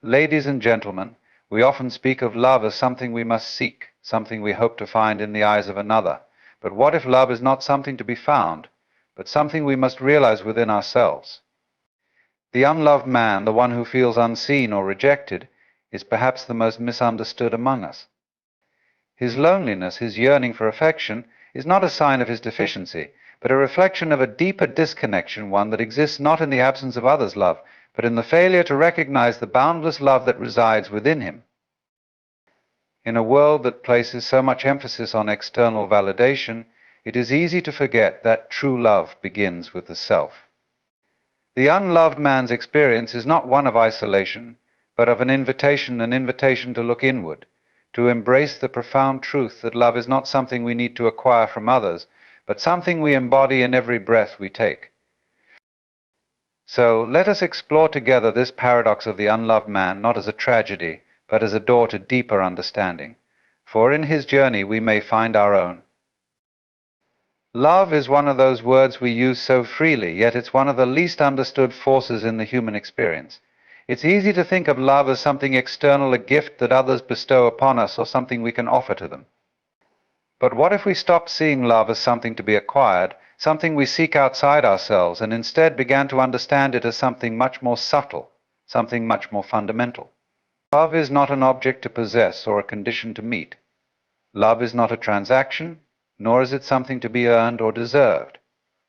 Ladies and gentlemen, we often speak of love as something we must seek, something we hope to find in the eyes of another. But what if love is not something to be found, but something we must realize within ourselves? The unloved man, the one who feels unseen or rejected, is perhaps the most misunderstood among us. His loneliness, his yearning for affection, is not a sign of his deficiency, but a reflection of a deeper disconnection, one that exists not in the absence of others' love, but in the failure to recognize the boundless love that resides within him. In a world that places so much emphasis on external validation, it is easy to forget that true love begins with the self. The unloved man's experience is not one of isolation, but of an invitation to look inward, to embrace the profound truth that love is not something we need to acquire from others, but something we embody in every breath we take. So let us explore together this paradox of the unloved man, not as a tragedy, but as a door to deeper understanding. For in his journey we may find our own. Love is one of those words we use so freely, yet it's one of the least understood forces in the human experience. It's easy to think of love as something external, a gift that others bestow upon us, or something we can offer to them. But what if we stopped seeing love as something to be acquired, something we seek outside ourselves, and instead began to understand it as something much more subtle, something much more fundamental? Love is not an object to possess or a condition to meet. Love is not a transaction, nor is it something to be earned or deserved.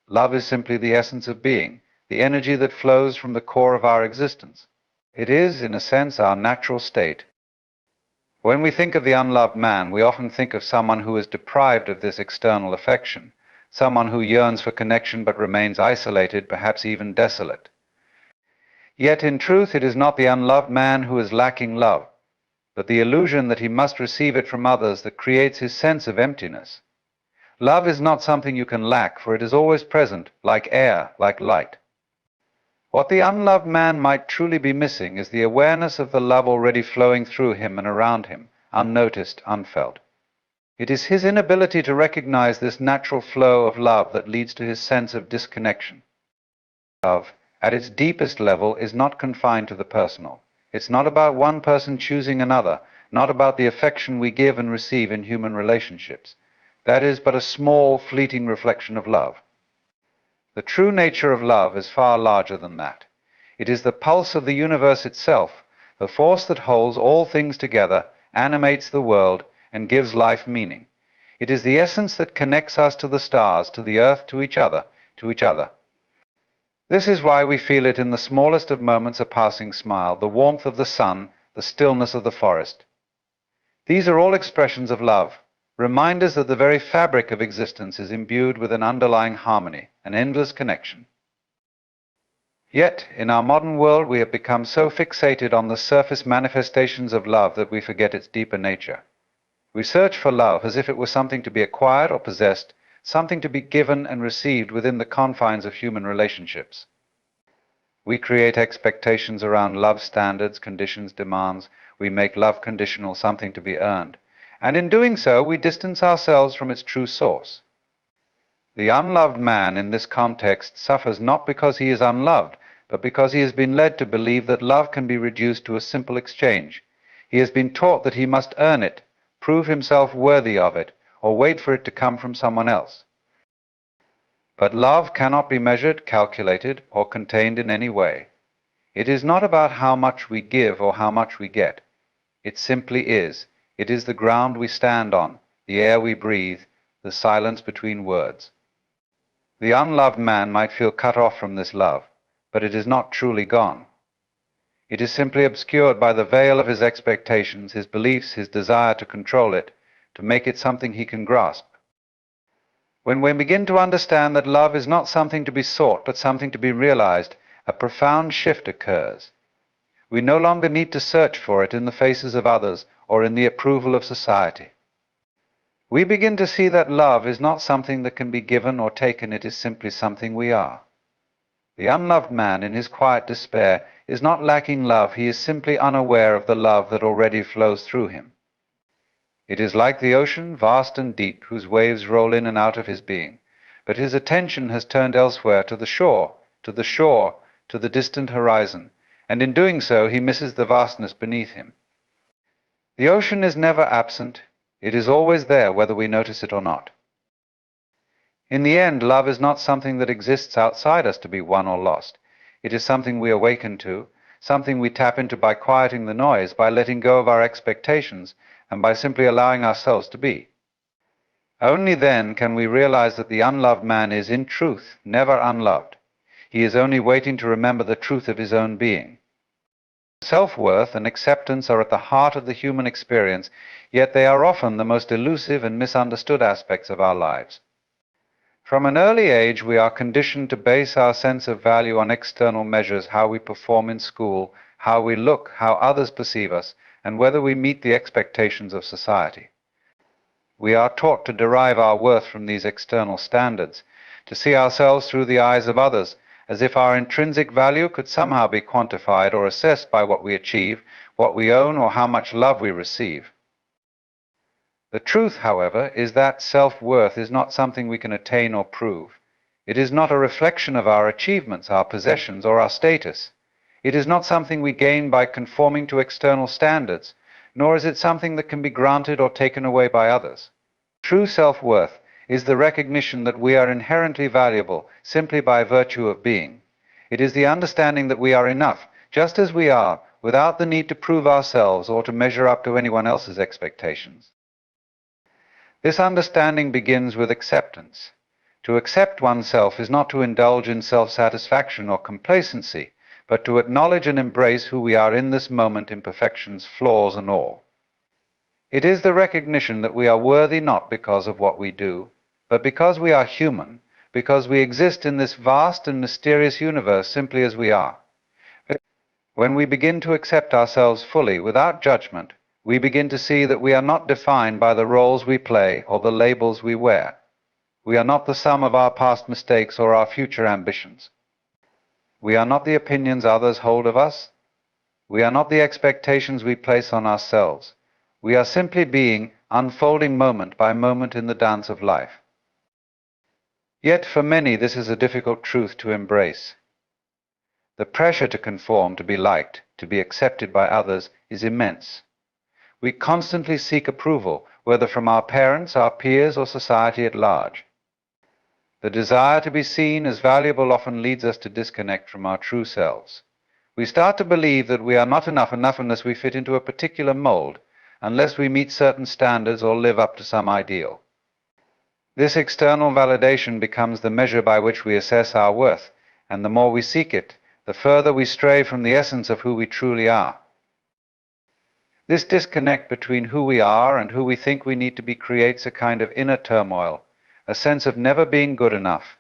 Love is simply the essence of being, the energy that flows from the core of our existence. It is, in a sense, our natural state. When we think of the unloved man, we often think of someone who is deprived of this external affection, someone who yearns for connection but remains isolated, perhaps even desolate. Yet in truth, it is not the unloved man who is lacking love, but the illusion that he must receive it from others that creates his sense of emptiness. Love is not something you can lack, for it is always present, like air, like light. What the unloved man might truly be missing is the awareness of the love already flowing through him and around him, unnoticed, unfelt. It is his inability to recognize this natural flow of love that leads to his sense of disconnection. Love, at its deepest level, is not confined to the personal. It's not about one person choosing another, not about the affection we give and receive in human relationships. That is but a small, fleeting reflection of love. The true nature of love is far larger than that. It is the pulse of the universe itself, the force that holds all things together, animates the world, and gives life meaning. It is the essence that connects us to the stars, to the earth, to each other, to each other. This is why we feel it in the smallest of moments, a passing smile, the warmth of the sun, the stillness of the forest. These are all expressions of love, reminders that the very fabric of existence is imbued with an underlying harmony, an endless connection. Yet, in our modern world, we have become so fixated on the surface manifestations of love that we forget its deeper nature. We search for love as if it were something to be acquired or possessed, something to be given and received within the confines of human relationships. We create expectations around love standards, conditions, demands. We make love conditional, something to be earned. And in doing so, we distance ourselves from its true source. The unloved man in this context suffers not because he is unloved, but because he has been led to believe that love can be reduced to a simple exchange. He has been taught that he must earn it, prove himself worthy of it, or wait for it to come from someone else. But love cannot be measured, calculated, or contained in any way. It is not about how much we give or how much we get. It simply is. It is the ground we stand on, the air we breathe, the silence between words. The unloved man might feel cut off from this love, but it is not truly gone. It is simply obscured by the veil of his expectations, his beliefs, his desire to control it, to make it something he can grasp. When we begin to understand that love is not something to be sought, but something to be realized, a profound shift occurs. We no longer need to search for it in the faces of others or in the approval of society. We begin to see that love is not something that can be given or taken, it is simply something we are. The unloved man, in his quiet despair, is not lacking love, he is simply unaware of the love that already flows through him. It is like the ocean, vast and deep, whose waves roll in and out of his being, but his attention has turned elsewhere, to the shore, to the distant horizon, and in doing so he misses the vastness beneath him. The ocean is never absent. It is always there, whether we notice it or not. In the end, love is not something that exists outside us to be won or lost. It is something we awaken to, something we tap into by quieting the noise, by letting go of our expectations, and by simply allowing ourselves to be. Only then can we realize that the unloved man is, in truth, never unloved. He is only waiting to remember the truth of his own being. Self-worth and acceptance are at the heart of the human experience, yet they are often the most elusive and misunderstood aspects of our lives. From an early age, we are conditioned to base our sense of value on external measures: how we perform in school, how we look, how others perceive us, and whether we meet the expectations of society. We are taught to derive our worth from these external standards, to see ourselves through the eyes of others, as if our intrinsic value could somehow be quantified or assessed by what we achieve, what we own, or how much love we receive. The truth, however, is that self-worth is not something we can attain or prove. It is not a reflection of our achievements, our possessions, or our status. It is not something we gain by conforming to external standards, nor is it something that can be granted or taken away by others. True self-worth is the recognition that we are inherently valuable simply by virtue of being. It is the understanding that we are enough, just as we are, without the need to prove ourselves or to measure up to anyone else's expectations. This understanding begins with acceptance. To accept oneself is not to indulge in self-satisfaction or complacency, but to acknowledge and embrace who we are in this moment, imperfections, flaws, and all. It is the recognition that we are worthy not because of what we do, but because we are human, because we exist in this vast and mysterious universe simply as we are. When we begin to accept ourselves fully, without judgment, we begin to see that we are not defined by the roles we play or the labels we wear. We are not the sum of our past mistakes or our future ambitions. We are not the opinions others hold of us. We are not the expectations we place on ourselves. We are simply being, unfolding moment by moment in the dance of life. Yet for many this is a difficult truth to embrace. The pressure to conform, to be liked, to be accepted by others is immense. We constantly seek approval, whether from our parents, our peers, or society at large. The desire to be seen as valuable often leads us to disconnect from our true selves. We start to believe that we are not enough unless we fit into a particular mold, unless we meet certain standards or live up to some ideal. This external validation becomes the measure by which we assess our worth, and the more we seek it, the further we stray from the essence of who we truly are. This disconnect between who we are and who we think we need to be creates a kind of inner turmoil, a sense of never being good enough.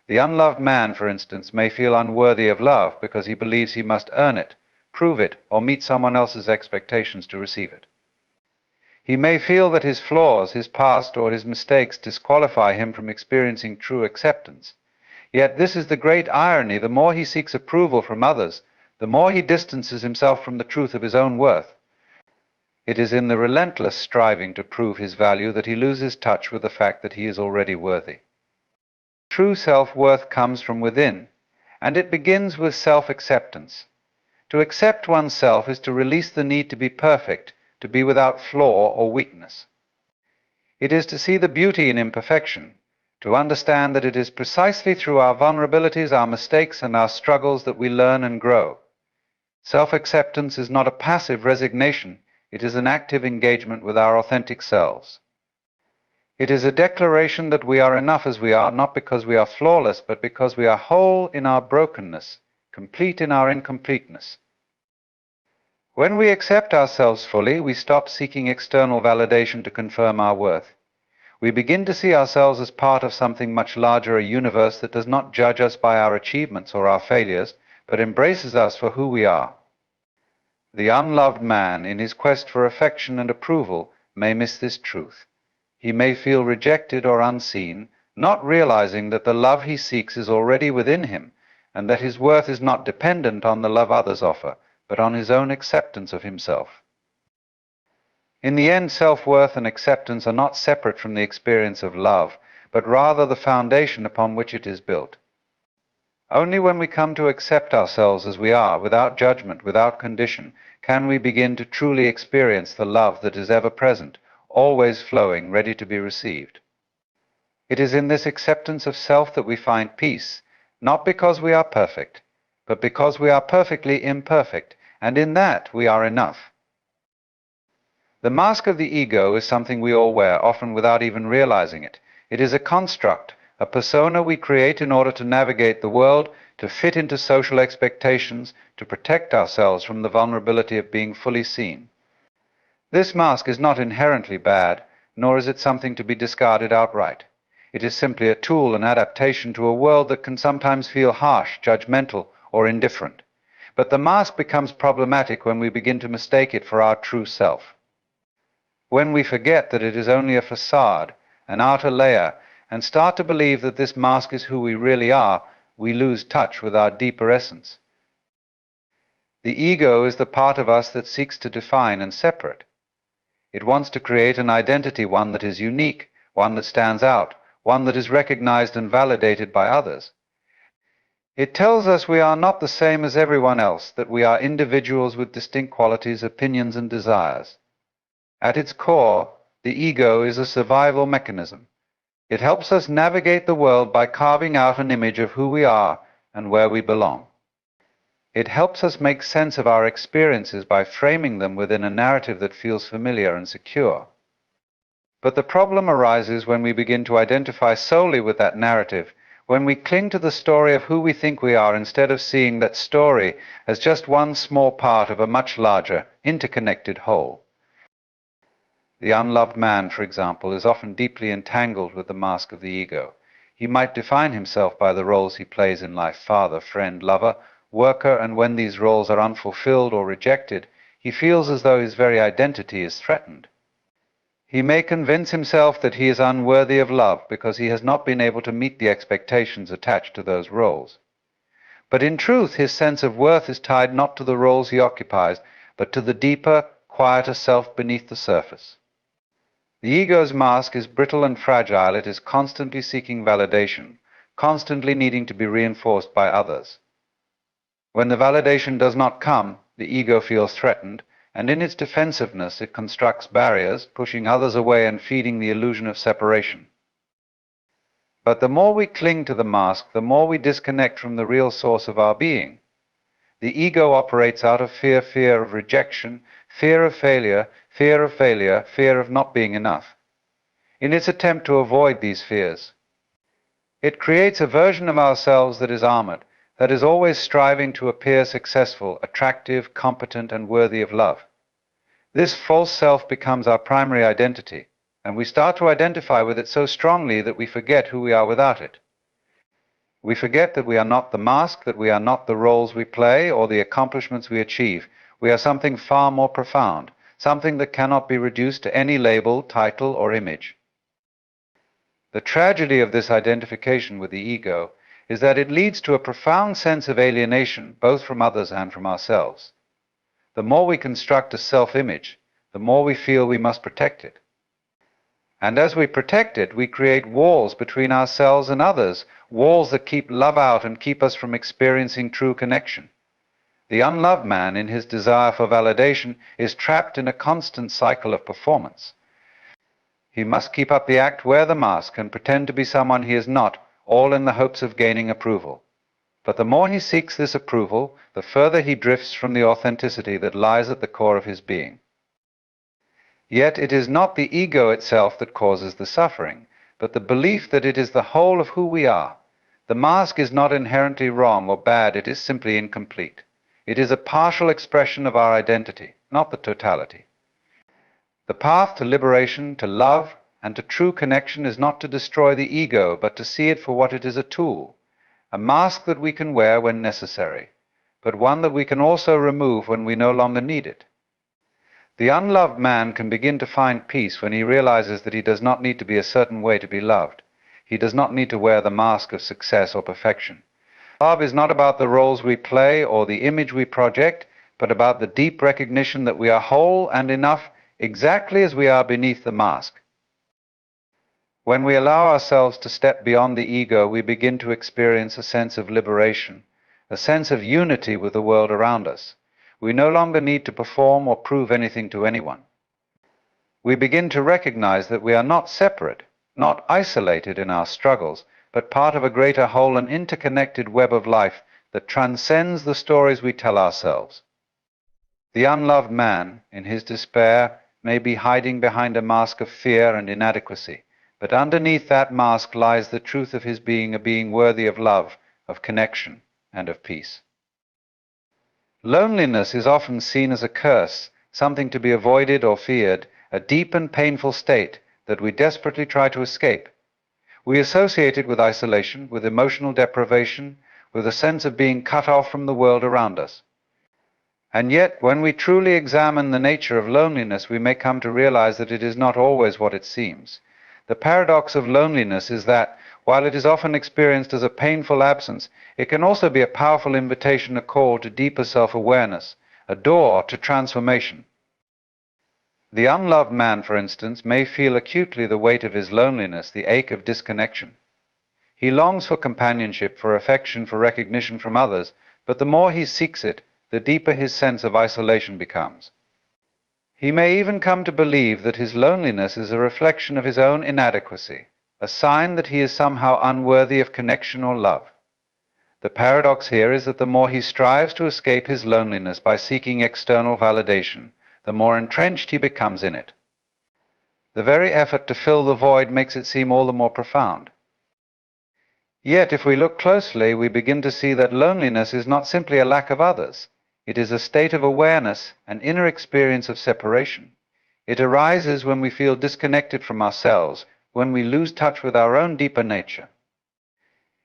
The unloved man, for instance, may feel unworthy of love because he believes he must earn it, prove it, or meet someone else's expectations to receive it. He may feel that his flaws, his past, or his mistakes disqualify him from experiencing true acceptance. Yet this is the great irony: the more he seeks approval from others, the more he distances himself from the truth of his own worth. It is in the relentless striving to prove his value that he loses touch with the fact that he is already worthy. True self-worth comes from within, and it begins with self-acceptance. To accept oneself is to release the need to be perfect, to be without flaw or weakness. It is to see the beauty in imperfection, to understand that it is precisely through our vulnerabilities, our mistakes, and our struggles that we learn and grow. Self-acceptance is not a passive resignation. It is an active engagement with our authentic selves. It is a declaration that we are enough as we are, not because we are flawless, but because we are whole in our brokenness, complete in our incompleteness. When we accept ourselves fully, we stop seeking external validation to confirm our worth. We begin to see ourselves as part of something much larger, a universe that does not judge us by our achievements or our failures, but embraces us for who we are. The unloved man, in his quest for affection and approval, may miss this truth. He may feel rejected or unseen, not realizing that the love he seeks is already within him, and that his worth is not dependent on the love others offer, but on his own acceptance of himself. In the end, self-worth and acceptance are not separate from the experience of love, but rather the foundation upon which it is built. Only when we come to accept ourselves as we are, without judgment, without condition, can we begin to truly experience the love that is ever present, always flowing, ready to be received. It is in this acceptance of self that we find peace, not because we are perfect, but because we are perfectly imperfect, and in that we are enough. The mask of the ego is something we all wear, often without even realizing it. It is a construct, a persona we create in order to navigate the world, to fit into social expectations, to protect ourselves from the vulnerability of being fully seen. This mask is not inherently bad, nor is it something to be discarded outright. It is simply a tool and adaptation to a world that can sometimes feel harsh, judgmental, or indifferent. But the mask becomes problematic when we begin to mistake it for our true self. When we forget that it is only a facade, an outer layer, and start to believe that this mask is who we really are, we lose touch with our deeper essence. The ego is the part of us that seeks to define and separate. It wants to create an identity, one that is unique, one that stands out, one that is recognized and validated by others. It tells us we are not the same as everyone else, that we are individuals with distinct qualities, opinions, and desires. At its core, the ego is a survival mechanism. It helps us navigate the world by carving out an image of who we are and where we belong. It helps us make sense of our experiences by framing them within a narrative that feels familiar and secure. But the problem arises when we begin to identify solely with that narrative, when we cling to the story of who we think we are instead of seeing that story as just one small part of a much larger, interconnected whole. The unloved man, for example, is often deeply entangled with the mask of the ego. He might define himself by the roles he plays in life: father, friend, lover, worker, and when these roles are unfulfilled or rejected, he feels as though his very identity is threatened. He may convince himself that he is unworthy of love because he has not been able to meet the expectations attached to those roles. But in truth, his sense of worth is tied not to the roles he occupies, but to the deeper, quieter self beneath the surface. The ego's mask is brittle and fragile. It is constantly seeking validation, constantly needing to be reinforced by others. When the validation does not come, the ego feels threatened, and in its defensiveness it constructs barriers, pushing others away and feeding the illusion of separation. But the more we cling to the mask, the more we disconnect from the real source of our being. The ego operates out of fear, fear of rejection, fear of failure, fear of failure, fear of not being enough. In its attempt to avoid these fears, it creates a version of ourselves that is armored, that is always striving to appear successful, attractive, competent, and worthy of love. This false self becomes our primary identity, and we start to identify with it so strongly that we forget who we are without it. We forget that we are not the mask, that we are not the roles we play or the accomplishments we achieve. We are something far more profound, something that cannot be reduced to any label, title, or image. The tragedy of this identification with the ego is that it leads to a profound sense of alienation, both from others and from ourselves. The more we construct a self-image, the more we feel we must protect it. And as we protect it, we create walls between ourselves and others, walls that keep love out and keep us from experiencing true connection. The unloved man, in his desire for validation, is trapped in a constant cycle of performance. He must keep up the act, wear the mask, and pretend to be someone he is not, all in the hopes of gaining approval. But the more he seeks this approval, the further he drifts from the authenticity that lies at the core of his being. Yet it is not the ego itself that causes the suffering, but the belief that it is the whole of who we are. The mask is not inherently wrong or bad, it is simply incomplete. It is a partial expression of our identity, not the totality. The path to liberation, to love, and to true connection is not to destroy the ego, but to see it for what it is: a tool, a mask that we can wear when necessary, but one that we can also remove when we no longer need it. The unloved man can begin to find peace when he realizes that he does not need to be a certain way to be loved. He does not need to wear the mask of success or perfection. Love is not about the roles we play or the image we project, but about the deep recognition that we are whole and enough exactly as we are beneath the mask. When we allow ourselves to step beyond the ego, we begin to experience a sense of liberation, a sense of unity with the world around us. We no longer need to perform or prove anything to anyone. We begin to recognize that we are not separate, not isolated in our struggles, but part of a greater whole and interconnected web of life that transcends the stories we tell ourselves. The unloved man, in his despair, may be hiding behind a mask of fear and inadequacy, but underneath that mask lies the truth of his being a being worthy of love, of connection, and of peace. Loneliness is often seen as a curse, something to be avoided or feared, a deep and painful state that we desperately try to escape. We associate it with isolation, with emotional deprivation, with a sense of being cut off from the world around us. And yet, when we truly examine the nature of loneliness, we may come to realize that it is not always what it seems. The paradox of loneliness is that, while it is often experienced as a painful absence, it can also be a powerful invitation, a call to deeper self-awareness, a door to transformation. The unloved man, for instance, may feel acutely the weight of his loneliness, the ache of disconnection. He longs for companionship, for affection, for recognition from others, but the more he seeks it, the deeper his sense of isolation becomes. He may even come to believe that his loneliness is a reflection of his own inadequacy, a sign that he is somehow unworthy of connection or love. The paradox here is that the more he strives to escape his loneliness by seeking external validation, the more entrenched he becomes in it. The very effort to fill the void makes it seem all the more profound. Yet, if we look closely, we begin to see that loneliness is not simply a lack of others. It is a state of awareness, an inner experience of separation. It arises when we feel disconnected from ourselves, when we lose touch with our own deeper nature.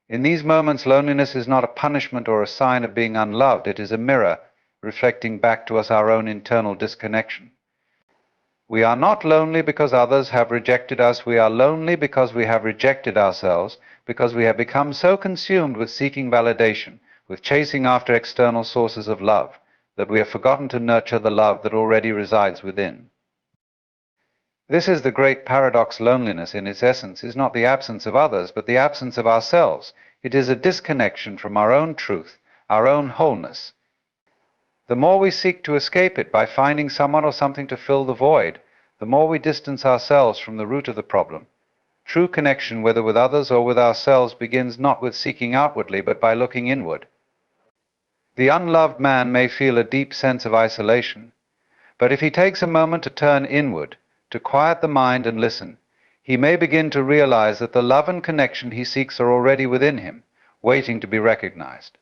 In these moments, loneliness is not a punishment or a sign of being unloved. It is a mirror, reflecting back to us our own internal disconnection. We are not lonely because others have rejected us. We are lonely because we have rejected ourselves, because we have become so consumed with seeking validation, with chasing after external sources of love, that we have forgotten to nurture the love that already resides within. This is the great paradox. Loneliness, in its essence, is not the absence of others, but the absence of ourselves. It is a disconnection from our own truth, our own wholeness. The more we seek to escape it by finding someone or something to fill the void, the more we distance ourselves from the root of the problem. True connection, whether with others or with ourselves, begins not with seeking outwardly, but by looking inward. The unloved man may feel a deep sense of isolation, but if he takes a moment to turn inward, to quiet the mind and listen, he may begin to realize that the love and connection he seeks are already within him, waiting to be recognized.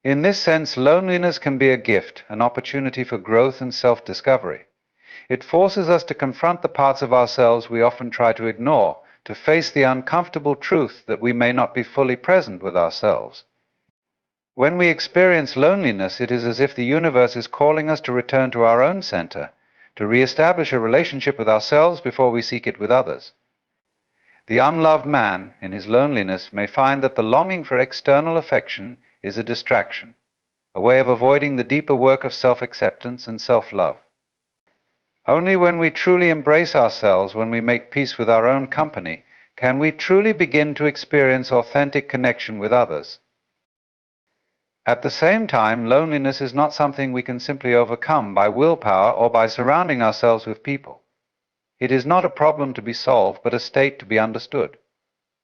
In this sense, loneliness can be a gift, an opportunity for growth and self-discovery. It forces us to confront the parts of ourselves we often try to ignore, to face the uncomfortable truth that we may not be fully present with ourselves. When we experience loneliness, it is as if the universe is calling us to return to our own center, to re-establish a relationship with ourselves before we seek it with others. The unloved man, in his loneliness, may find that the longing for external affection is a distraction, a way of avoiding the deeper work of self-acceptance and self-love. Only when we truly embrace ourselves, when we make peace with our own company, can we truly begin to experience authentic connection with others. At the same time, loneliness is not something we can simply overcome by willpower or by surrounding ourselves with people. It is not a problem to be solved, but a state to be understood.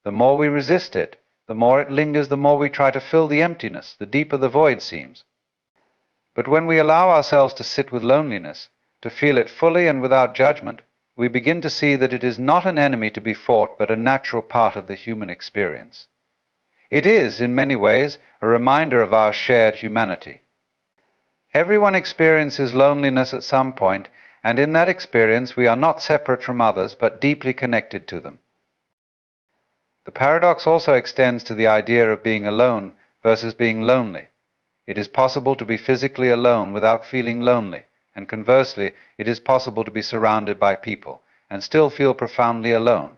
The more we resist it, the more it lingers, the more we try to fill the emptiness, the deeper the void seems. But when we allow ourselves to sit with loneliness, to feel it fully and without judgment, we begin to see that it is not an enemy to be fought, but a natural part of the human experience. It is, in many ways, a reminder of our shared humanity. Everyone experiences loneliness at some point, and in that experience we are not separate from others, but deeply connected to them. The paradox also extends to the idea of being alone versus being lonely. It is possible to be physically alone without feeling lonely, and conversely, it is possible to be surrounded by people and still feel profoundly alone.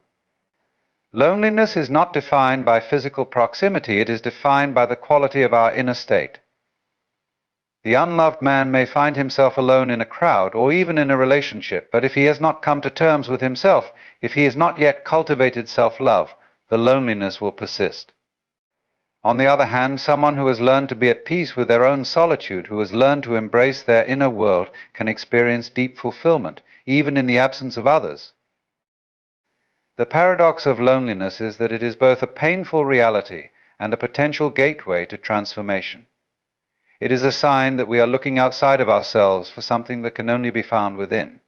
Loneliness is not defined by physical proximity, it is defined by the quality of our inner state. The unloved man may find himself alone in a crowd or even in a relationship, but if he has not come to terms with himself, if he has not yet cultivated self-love, the loneliness will persist. On the other hand, someone who has learned to be at peace with their own solitude, who has learned to embrace their inner world, can experience deep fulfillment, even in the absence of others. The paradox of loneliness is that it is both a painful reality and a potential gateway to transformation. It is a sign that we are looking outside of ourselves for something that can only be found within.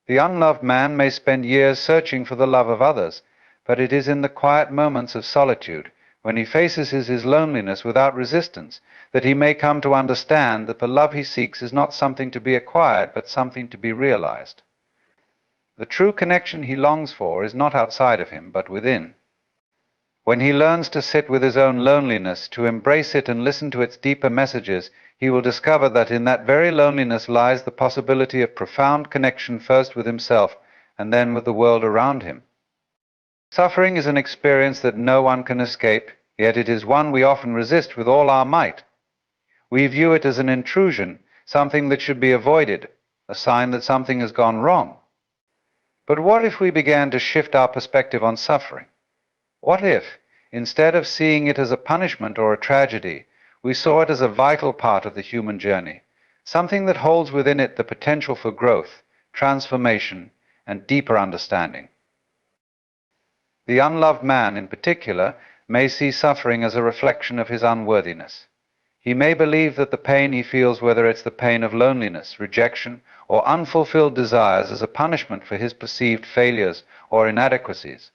The unloved man may spend years searching for the love of others, but it is in the quiet moments of solitude, when he faces his loneliness without resistance, that he may come to understand that the love he seeks is not something to be acquired, but something to be realized. The true connection he longs for is not outside of him, but within. When he learns to sit with his own loneliness, to embrace it and listen to its deeper messages, he will discover that in that very loneliness lies the possibility of profound connection, first with himself and then with the world around him. Suffering is an experience that no one can escape, yet it is one we often resist with all our might. We view it as an intrusion, something that should be avoided, a sign that something has gone wrong. But what if we began to shift our perspective on suffering? What if, instead of seeing it as a punishment or a tragedy, we saw it as a vital part of the human journey, something that holds within it the potential for growth, transformation, and deeper understanding? The unloved man, in particular, may see suffering as a reflection of his unworthiness. He may believe that the pain he feels, whether it's the pain of loneliness, rejection, or unfulfilled desires, is a punishment for his perceived failures or inadequacies.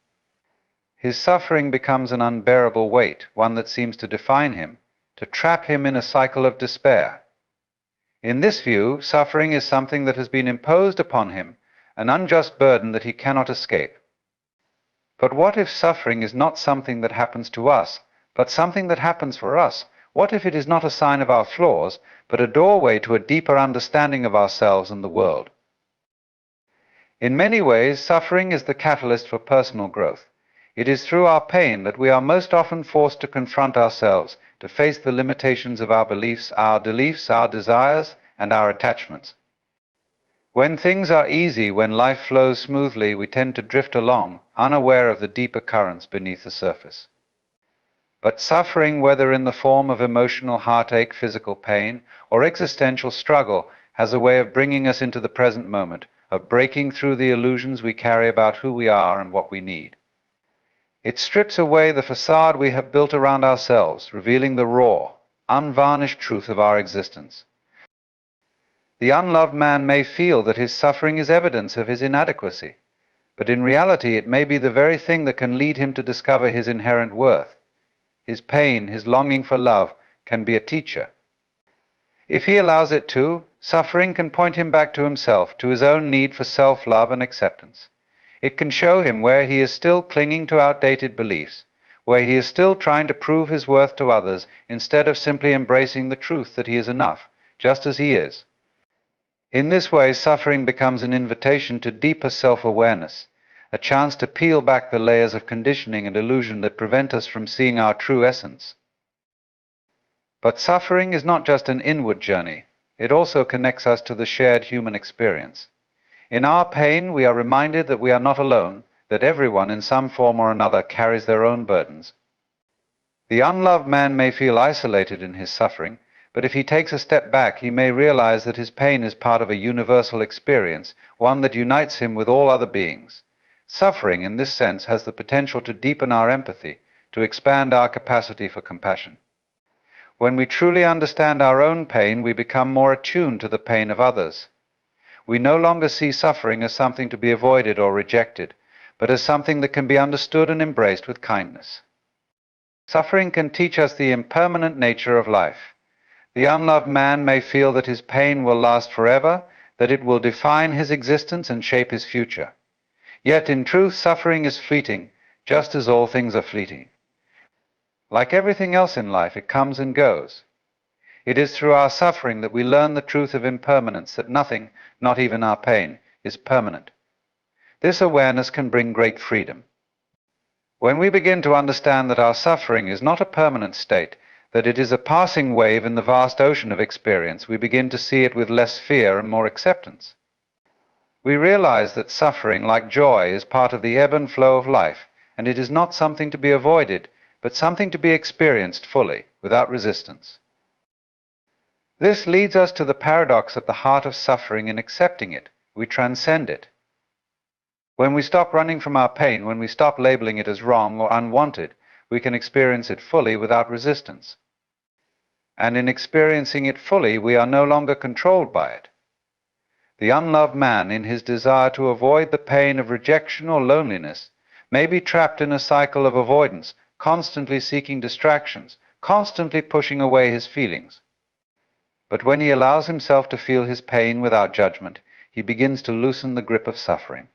His suffering becomes an unbearable weight, one that seems to define him, to trap him in a cycle of despair. In this view, suffering is something that has been imposed upon him, an unjust burden that he cannot escape. But what if suffering is not something that happens to us, but something that happens for us? What if it is not a sign of our flaws, but a doorway to a deeper understanding of ourselves and the world? In many ways, suffering is the catalyst for personal growth. It is through our pain that we are most often forced to confront ourselves, to face the limitations of our beliefs, our desires, and our attachments. When things are easy, when life flows smoothly, we tend to drift along, unaware of the deeper currents beneath the surface. But suffering, whether in the form of emotional heartache, physical pain, or existential struggle, has a way of bringing us into the present moment, of breaking through the illusions we carry about who we are and what we need. It strips away the facade we have built around ourselves, revealing the raw, unvarnished truth of our existence. The unloved man may feel that his suffering is evidence of his inadequacy, but in reality it may be the very thing that can lead him to discover his inherent worth. His pain, his longing for love, can be a teacher. If he allows it to, suffering can point him back to himself, to his own need for self-love and acceptance. It can show him where he is still clinging to outdated beliefs, where he is still trying to prove his worth to others instead of simply embracing the truth that he is enough, just as he is. In this way, suffering becomes an invitation to deeper self-awareness, a chance to peel back the layers of conditioning and illusion that prevent us from seeing our true essence. But suffering is not just an inward journey. It also connects us to the shared human experience. In our pain, we are reminded that we are not alone, that everyone in some form or another carries their own burdens. The unloved man may feel isolated in his suffering, but if he takes a step back, he may realize that his pain is part of a universal experience, one that unites him with all other beings. Suffering, in this sense, has the potential to deepen our empathy, to expand our capacity for compassion. When we truly understand our own pain, we become more attuned to the pain of others. We no longer see suffering as something to be avoided or rejected, but as something that can be understood and embraced with kindness. Suffering can teach us the impermanent nature of life. The unloved man may feel that his pain will last forever, that it will define his existence and shape his future. Yet in truth, suffering is fleeting, just as all things are fleeting. Like everything else in life, it comes and goes. It is through our suffering that we learn the truth of impermanence, that nothing, not even our pain, is permanent. This awareness can bring great freedom. When we begin to understand that our suffering is not a permanent state, that it is a passing wave in the vast ocean of experience, we begin to see it with less fear and more acceptance. We realize that suffering, like joy, is part of the ebb and flow of life, and it is not something to be avoided, but something to be experienced fully, without resistance. This leads us to the paradox at the heart of suffering in accepting it. We transcend it. When we stop running from our pain, when we stop labeling it as wrong or unwanted, we can experience it fully without resistance. And in experiencing it fully, we are no longer controlled by it. The unloved man, in his desire to avoid the pain of rejection or loneliness, may be trapped in a cycle of avoidance, constantly seeking distractions, constantly pushing away his feelings. But when he allows himself to feel his pain without judgment, he begins to loosen the grip of suffering.